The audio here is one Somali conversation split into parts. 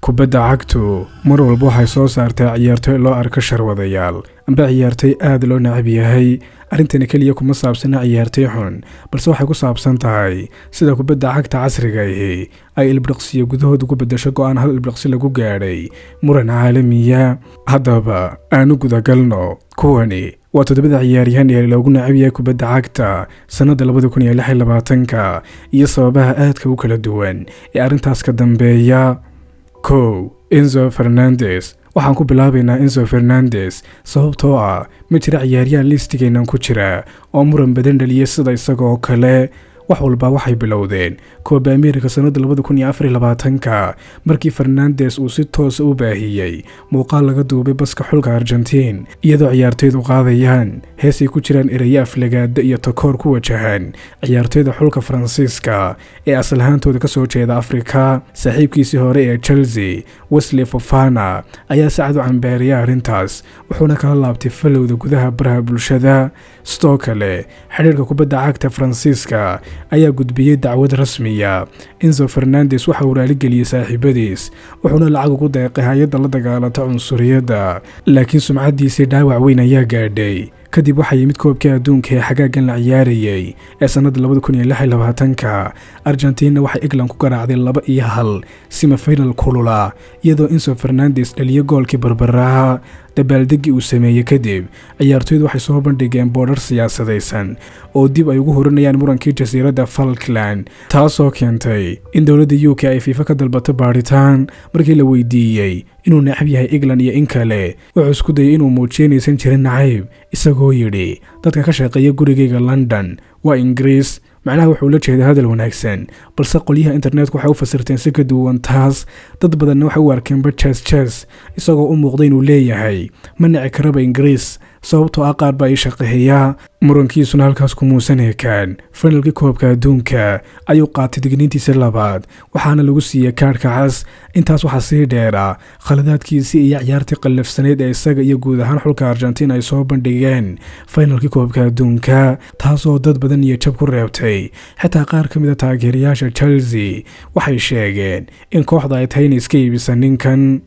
Kubadda Cagtu mar walba waxay soo saartay ciyaartoy loo arko Sharwadayaal amba ciyaartoy aad loo neceb yahay arintani kaliya kuma saabsana ciyaartoy xun balse waxay ku saabsan tahay sida kubadda cagta casriga ah ay ilbiriqsiyo gudahooda ku bedesho go'aan hal ilbiriqsi lagu gaadhay muran caalamiya haddaba aanu gudagalno kuwani waa todobada ciyaaryahan ee loogu necebyahay kubadda cagta sanada 2026 iyo sababaha aadka u kala duwan ee arintaas ka dambeeya Enzo Fernández waxaan ku bilaabaynaa Enzo Fernández sababtoo ah ma jira ciyaaryahan listigeena ku jira oo muran badan dhaliya sida isaga oo kale wax walba waxay bilowdeen Copa America sanada 2024 markii Fernández uu si toos u baahiyay muuqaal laga duubay baska xulka Argentina iyadoo ciyaartoydu qaadayaan heesay ku jiraan eraya aflagaada iyo takoor ku wajahan ciyaartoyda xulka Faransiiska ee asal ahaantooda ka soo jeeda Afrika saaxiibkiisii hore ee Chelsea Wesley Fofana ayaa saacad u cambaariyay arintaas wuxuuna kala laabtay falowda gudaha baraha bulshada sidoo kale xiriirka kubadda cagta Faransiiska ayaa gudbiyay dacwad rasmiya Enzo Fernández waxa uu raali geliyay saaxiibadiis wuxuuna lacag ugu deeqay hay'adda la dagaalanta cunsuriyadda laakiin sumcadiisii dhaawac weyn ayaa gaadhay kadib waxa yimid koobka adduunka ee xagaagan la ciyaarayay ee sanada 2026 Argentina waxay England ku garaacday 2-1 semi-final kulula iyadoo Enzo Fernández dhaliyay goolkii barbaraha dabaaldegi uu sameeyay kadib ciyaartoydu waxay soo bandhigeen boodhar siyaasadaysan oo dib ay ugu horanayaan murankii jasiiradda Falkland taasoo keentay in dawladda UK ay FIFA ka dalbato baaritaan markii la weydiiyay inuu neceb yahay England iyo in kale wuxuu isku dayay inuu muujinaysan jirin nacayb isagoo yidhi dadka ka shaqeeya gurigayga London waa Ingiriis macnaha wuxuu la jeedaa hadal wanaagsan balse qolyaha internetka waxay u fasirteen si ka duwan taas dad badan waxay u arkeen chess isagoo u muuqday inuu leeyahay ma nici karaba Ingiriis sababtoo ah qaar baa ay shaqeeya murankiisuna halkaas ku muusan ekaan finalkii koobka adduunka ayuu qaatay digniintiisa labaad waxaana lagu siiyay kaarka cas intaas waxa sii dheera khaladaadkiisii iyo ciyaartii qallafsaneed ee isaga iyo guud ahaan xulka Argentina ay soo bandhigeen finalkii koobka adduunka taasoo dad badan iyo jab ku reebtay xitaa qaar ka mid ah taageerayaasha Chelsea waxay sheegeen in kooxda ay tahay inay iska iibisa ninkan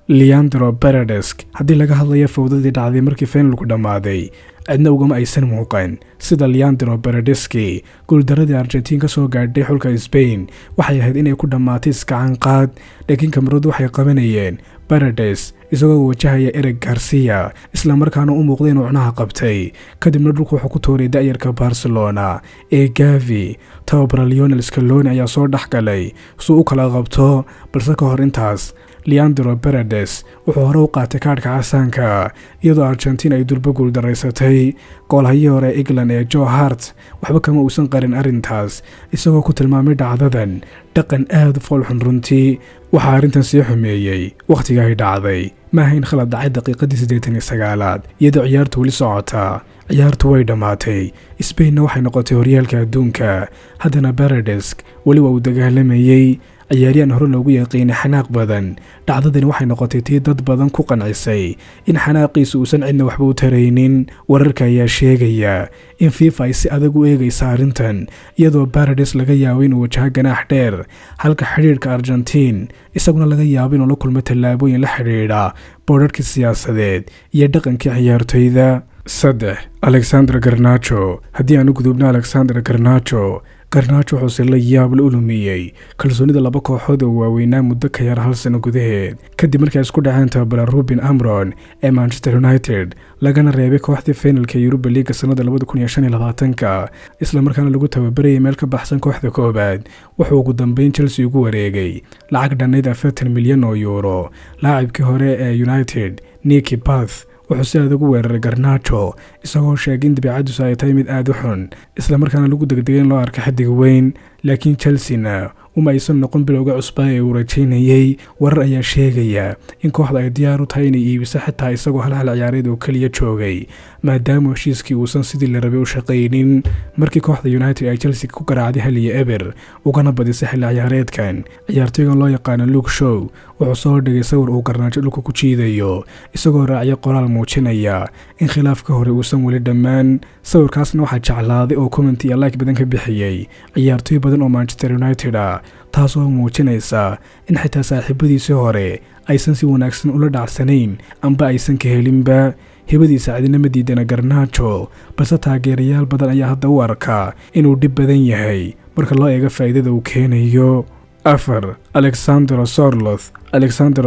Leandro Paredes haddii laga hadlayo fowdadii dhacday markii finalku dhamaaday cidna ugama aysan muuqan sida Leandro Paredes guuldaradii Argentina ka soo gaadhay xulka Spain waxay ahayd inay ku dhamaatay iskacan qaad laakiin kamaradu waxay qabanayeen Paredes isagoo wajahaya Eric Garcia isla markaana u muuqday inuu cunaha qabtay kadibna dhulku wuxuu ku tooray da'yarka Barcelona ee Gavi tababara Lionel Scaloni ayaa soo dhaxgalay soo u kala qabto balse ka hor intaas Leandro Paredes wuxuu hore u qaatay kaarka casaanka iyadoo Argentina ay durba guul daraysatay goolhayii hore England ee Joe Hart waxba kama uusan qarin arintaas isagoo ku tilmaamay dhacdadan dhaqan aad u foolxun runtii waxa arintan sii xumeeyay waqtiga ay dhacday ma ahayn khalad dhacay daqiiqadii 89aad iyadoo ciyaartu wali socota ciyaartu way dhamaatay Spain waxay noqotay horyaalka adduunka haddana Paredes wali waa uu dagaalamayay ciyaaryahan hore loogu yaqiin xanaaq badan dhacdadani waxay noqotay tii dad badan ku qancisay in xanaaqiisu uusan cidna waxba u taraynin wararka ayaa sheegaya in FIFA ay si adag u eegayso arintan iyadoo Paredes laga yaabo inuu wajaho ganaax dheer halka xiriirka Argentina isaguna laga yaabo inuu la kulmo tallaabooyin la xiriira boodharkii siyaasadeed iyo dhaqankii ciyaartoyda Alejandro Garnacho haddii aanu gudubno Alejandro Garnacho wuxuu la yaab la ulumiyay kalsoonida laba kooxood oo waaweynaa muddo ka yar hal sano gudaheed kadib markii ay isku dhaceen tababara Ruben Amorim ee Manchester United lagana reebay kooxdii finalka Europa League sanada 2025 isla markaana lagu tababarayay meel ka baxsan kooxda koobaad wuxuu ugu dambeyn Chelsea ugu wareegay lacag dhannayd 40 milyan oo euro laacibkii hore ee United Nicky Butt wuxuu si adag u weeraray Garnacho isagoo sheegay in dabeecadiisu ay tahay mid aad u xun isla markaana lagu degdegay in loo arko xiddig weyn laakiin Chelsea uma aysan noqon bilowga cusba ee uu rajaynayay warar ayaa sheegaya in kooxda ay diyaar u tahay inay iibiso xitaa isagoo hal ciyaareed oo kaliya joogay maadaama heshiiskii uusan sidii la rabay u shaqaynin markii kooxda United ay Chelsea ku garaacday 1-0 ugana badisay xilli ciyaareedkan ciyaartoygan loo yaqaan Luke Shaw wuxuu soo dhigay sawir uu Garnacho dhulka ku jiidayo isagoo raacay qoraal muujinaya in khilaafka hore uusan wali dhammaan sawirkaasna waxaa jeclaaday oo comment iyo like badan ka bixiyay ciyaartoy badan oo Manchester United taasoo muujinaysa in xitaa saaxiibadiisii hore aysan si wanaagsan ula dhacsanayn amba aysan ka helinba hibadiisa cidina ma diidana Garnacho balse taageerayaal badan ayaa hadda u arka inuu dhib badan yahay marka loo eego faa'iidada uu keenayo. 4 Alexandro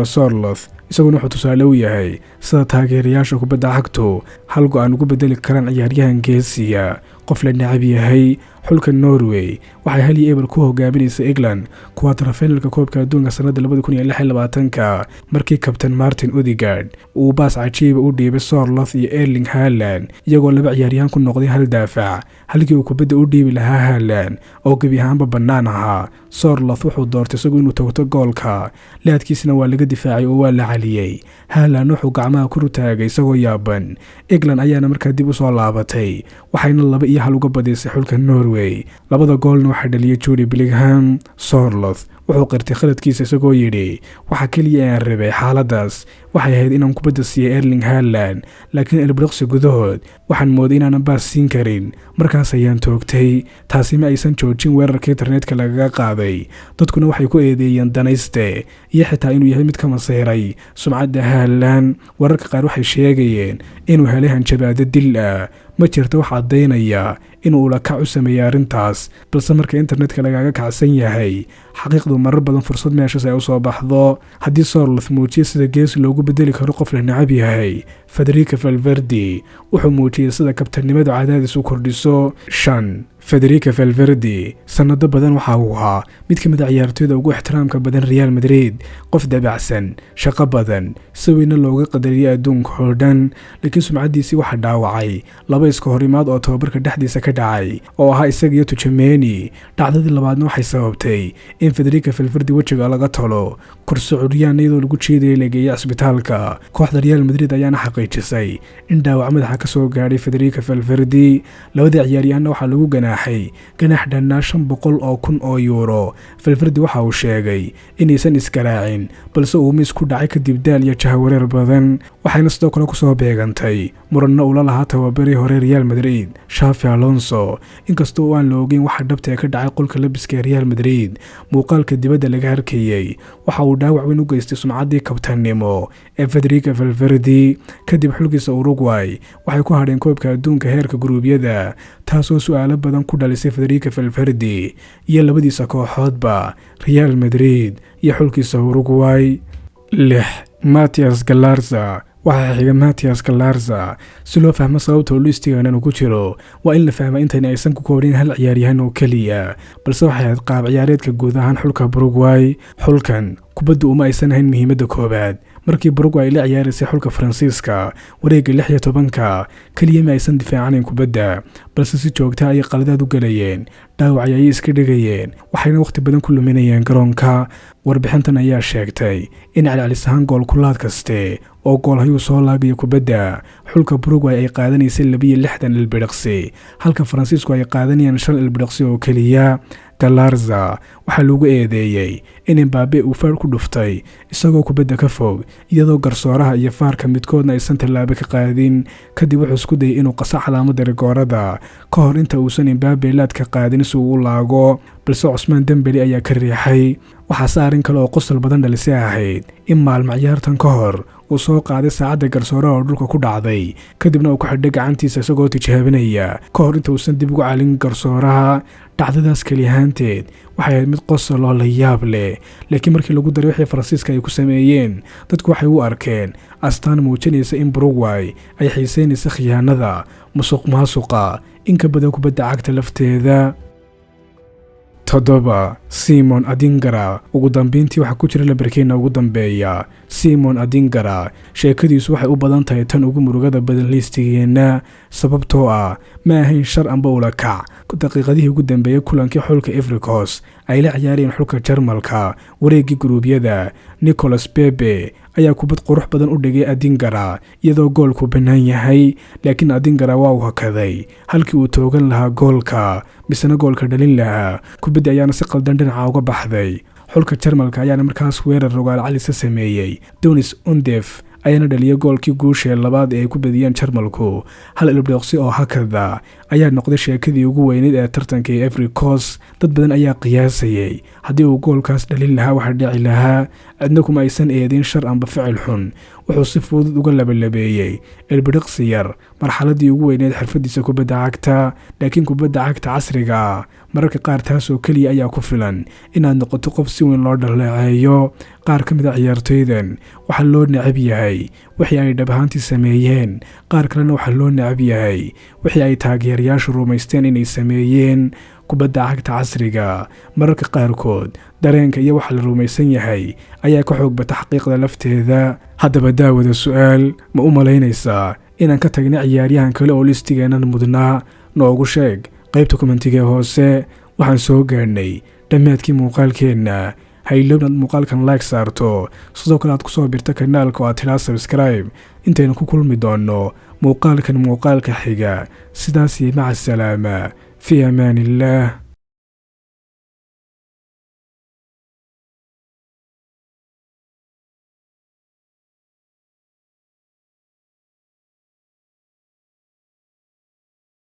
Sørloth isaguna wuxuu tusaale u yahay sida taageerayaasha kubadda cagtu hal go'aan ugu bedeli karaan ciyaaryahan geesiya qof la necab yahay. xulka Norway waxay hal iyo eber ku hogaaminaysa England quarter-finalka koobka adduunka sanadda 2026 markii kabtan Martin Odegaard uu baas cajiib u dhiibay Sørloth iyo Erling Haaland iyagoo laba ciyaaryahan ku noqday hal daafac halkii uu kubadda u dhiibi lahaa Haaland oo gebi ahaanba bannaan ahaa. Sørloth wuxuu doortay isagu inuu toogto goolka laadkiisna waa laga difaacay oo waa la caliyay. Haaland wuxuu gacmaha ku rutaagay isagoo yaaban. England ayaana markaa dib u soo laabatay waxayna 2-1 uga badisay xulka Norway. labada goolna waxaa dhaliyay Jude Bellingham. Sørloth wuxuu qirtay khaladkiisa isagoo yidhi waxa kaliya aan rabay xaaladaas waxay ahayd inaan kubadda siiyo Erling Haaland laakiin ilbiriqsi gudahood waxaan mooday inaanan baas siin karin markaas ayaan toogtay. taasi ma aysan joojin weerarka internetka lagaga qaaday dadkuna waxay ku eedeeyeen danayste iyo xitaa inuu yahay mid ka masayray sumcadda Haaland. wararka qaar waxay sheegayeen inuu helay hanjabaado dil ah ma jirto wax caddaynaya inuu la kac u sameeyay arrintaas balse marka internetka lagaga kacsan yahay xaqiiqdu marar badan fursad meeshaas ay u soo baxdo. haddii Sørloth muujiyo sida gees loogu bedeli karo qof la necab yahay Federico Valverde wuxuu muujiyay sida kabtanimadu cadaadis u kordhiso. 5 Federico Valverde sanado badan waxa uu ahaa mid ka mid ah ciyaartoyda ugu ixtiraamka badan Real Madrid qof dabacsan shaqo badan sawirna looga qadariyay adduunka oo dhan laakiin sumcadiisii waxa dhaawacay laba iska horimaad oo tababarka dhexdiisa ka dhacay oo ahaa isaga iyo Tuchemeni. dhacdadii labaadna waxay sababtay in Federico Valverde wajiga laga talo kursi curyaan iyadoo lagu jeediyay la geeyay isbitaalka. kooxda Real Madrid ayaana xaqiijisay in dhaawac madaxa ka soo gaaray Federico Valverde. labada ciyaaryahan waxa lagu ganax dhanaa 500,000 oo euro. Valverde waxa uu sheegay inaysan iskaraacin balse uu mis ku dhacay kadib daal iyo jahawareer badan waxayna sidoo kale ku soo beegantay muranna ula lahaa tababari hore Real Madrid Xavi Alonso. inkastoo aan la ogeyn waxa dhabta ka dhacay qolka labiska Real Madrid muuqaalka dibadda laga arkayay waxa uu dhaawac weyn u geystay sumcaddii kabtanimo ee Federico Valverde. kadib xulkiisa Uruguay waxay ku hadheen koobka adduunka heerka guruubyada taasoo su'aalo badan ku dhalisay Federico Valverde iyo labadiisa kooxoodba Real Madrid iyo xulkiisa Uruguay. 6 Matías Galarrza waxaa xiga Matías Galarrza si loo fahmo sababta liistigan ku jiro waa in la fahmo intan aysan ku koobin hal ciyaaryahan oo kaliya balse waxay ahayd qaab ciyaareedka guud ahaan xulka Uruguay. xulkan kubaddu uma aysan ahayn muhiimadda koobaad markii Uruguay la ciyaaraysay xulka Faransiiska wareegga 16 kaliya ma aysan difaacanayn kubadda balse si joogto ah ay qaladaad u galayeen dhaawac ay iska dhigayeen waxayna waqti badan ku luminayeen garoonka. warbixintan ayaa sheegtay in celcelisahan gool kulaad kaste oo gool hayu soo laagayo kubadda xulka Uruguay ay qaadanaysay 62 ilbiriqsi halka Faransiisku ay qaadanayeen 5 ilbiriqsi oo kaliya. Galarrza waxaa lagu eedeeyay in Mbappe uu faar ku dhuftay isagoo kubadda ka fog iyadoo garsooraha iyo faarka midkoodna aysan tallaabo ka qaadin. kadib wuxuu isku dayay inuu qaso calaamadda rigoorada ka hor inta uusan Mbappe laad ka qaadin si uu u laago balse Ousmane Dembele ayaa ka riixay. waxaa saarin kale oo qosol badan dhalisay ahayd in maalmo ciyaartan ka hor uu soo qaaday saacadda garsooraha oo dhulka ku dhacday kadibna uu ku xidhay gacantiisa isagoo tijaabinaya ka hor inta uusan dib ugu calin garsooraha. dhacdadaas kaliyahaanteed waxay ahayd mid qosol oo la yaab leh laakiin markii lagu daray wixii Faransiiska ay ku sameeyeen dadku waxay u arkeen astaan muujinaysa in Uruguay ay xiiseynaysa khiyaanada musuqmaasuqa in ka badan kubadda cagta lafteeda. 7 Simon Adingra ugu dambeyntii waxa ku jira lambarkeena ugu dambeeya. Simon Adingra sheekadiisu waxay u badan tahay tan ugu murugada badan liistigeena sababtoo ah ma ahayn shar amba ula kac. daqiiqadihii ugu dambeeyay kulankii xulka Ivory Coast ay la ciyaareen xulka Jarmalka wareegii guruubyada Nicolas Pepe ayaa kubad qurux badan u dhigay Adingra iyadoo goolku bannaan yahay laakiin Adingra waa uu hakaday halkii uu toogan lahaa goolka misna goolka dhalin lahaa kubadda ayaana si qaldan dhinaca uga baxday. xulka Jarmalka ayaana markaas weerar rogaal calisa sameeyay. Donis Undef ayana dhaliyay goolkii guusha labaad ee ku badiyeen Jarmalku hal ilbiriqsi oo hakada ayaa noqday sheekadii ugu weyneed ee tartanka Ivory Coast dad badan ayaa qiyaasayay haddii uu goolkaas dhalin lahaa waxa dhici lahaa adna kuma aysan eedin shar amba ficil xun wuxuu si fudud uga labalabeeyay ilbiriqsi yar marxaladii ugu weyneed xirfadiisa kubadda cagta laakiin kubadda cagta casriga mararka qaar taasoo kaliya ayaa ku filan inaad noqoto qof si weyn loo dhaleeceeyo qaar ka mid ah ciyaartoydan waxa loo necab yahay wixii ay dhab ahaantii sameeyeen qaar kalena waxa loo necab yahay wixii ay taageerayaashu rumaysteen inay sameeyeen kubadda cagta casriga mararka qaarkood dareenka iyo waxa la rumaysan yahay ayaa ka xoog bata xaqiiqda lafteeda haddaba daawada su'aal ma u malaynaysaa inaan ka tagna ciyaaryahan kale oo listigeenan mudnaa noogu sheeg qaybta kommentiga hoose waxaan soo gaarnay dhammaadkii muuqaalkeenna haylownaad muuqaalkan like saarto sidoo kale aad ku soo birta kanaalka oo aad tilaa subscribe intaynu ku kulmi doonno muuqaalka xiga sidaas iyo maca salaama fi amaan illah